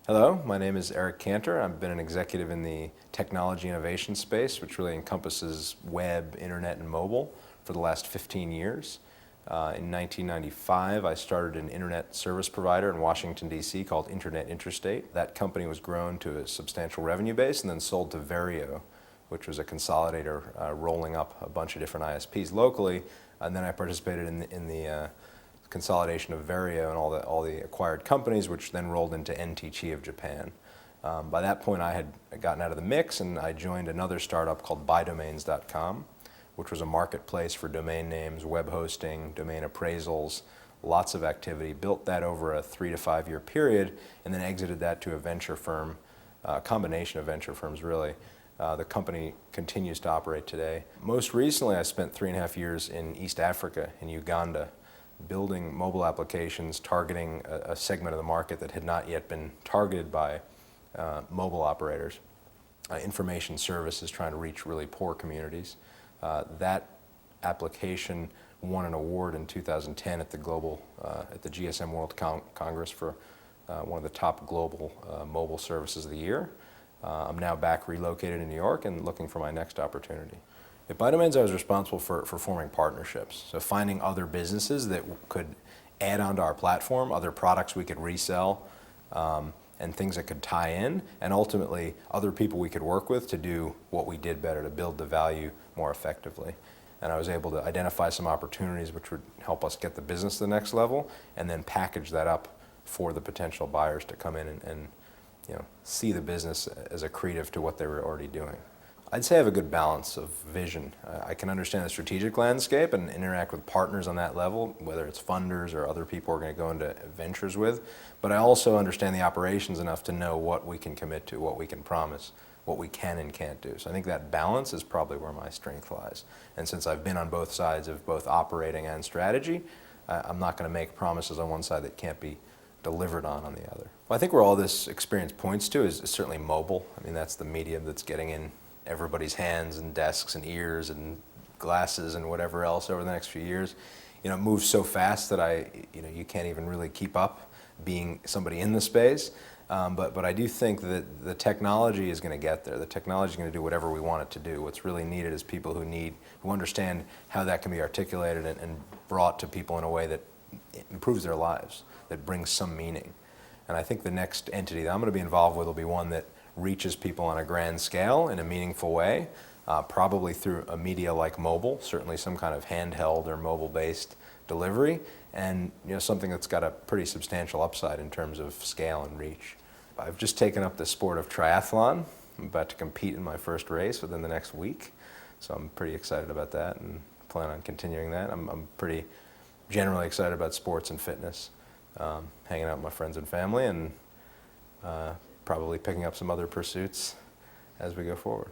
Hello, my name is Eric Cantor. I've been an executive in the technology innovation space, which really encompasses web, internet, and mobile for the last 15 years. In 1995, I started an internet service provider in Washington, D.C. called Internet Interstate. That company was grown to a substantial revenue base and then sold to Verio, which was a consolidator rolling up a bunch of different ISPs locally. And then I participated in the consolidation of Verio and all the acquired companies, which then rolled into NTT of Japan. By that point, I had gotten out of the mix, and I joined another startup called BuyDomains.com, which was a marketplace for domain names, web hosting, domain appraisals, lots of activity. Built that over a 3 to 5 year period, and then exited that to a venture firm, a combination of venture firms really. The company continues to operate today. Most recently, I spent 3.5 years in East Africa, in Uganda, building mobile applications targeting a segment of the market that had not yet been targeted by mobile operators. Information services trying to reach really poor communities. That application won an award in 2010 at the GSM World Congress for one of the top global mobile services of the year. I'm now back relocated in New York and looking for my next opportunity. At BuyDomains, I was responsible for forming partnerships, so finding other businesses that could add onto our platform, other products we could resell, and things that could tie in, and ultimately other people we could work with to do what we did better, to build the value more effectively. And I was able to identify some opportunities which would help us get the business to the next level, and then package that up for the potential buyers to come in and see the business as accretive to what they were already doing. I'd say I have a good balance of vision. I can understand the strategic landscape and interact with partners on that level, whether it's funders or other people we're going to go into ventures with, but I also understand the operations enough to know what we can commit to, what we can promise, what we can and can't do. So I think that balance is probably where my strength lies. And since I've been on both sides of both operating and strategy, I'm not going to make promises on one side that can't be delivered on the other. Well, I think where all this experience points to is certainly mobile. I mean, that's the medium that's getting in everybody's hands and desks and ears and glasses and whatever else over the next few years. It moves so fast that you can't even really keep up being somebody in the space. But I do think that the technology is going to get there. The technology is going to do whatever we want it to do. What's really needed is people who understand how that can be articulated and brought to people in a way that improves their lives, that brings some meaning. And I think the next entity that I'm going to be involved with will be one that reaches people on a grand scale in a meaningful way, probably through a media like mobile, certainly some kind of handheld or mobile-based delivery, and something that's got a pretty substantial upside in terms of scale and reach. I've just taken up the sport of triathlon. I'm about to compete in my first race within the next week, so I'm pretty excited about that and plan on continuing that. I'm pretty generally excited about sports and fitness, hanging out with my friends and family, and probably picking up some other pursuits as we go forward.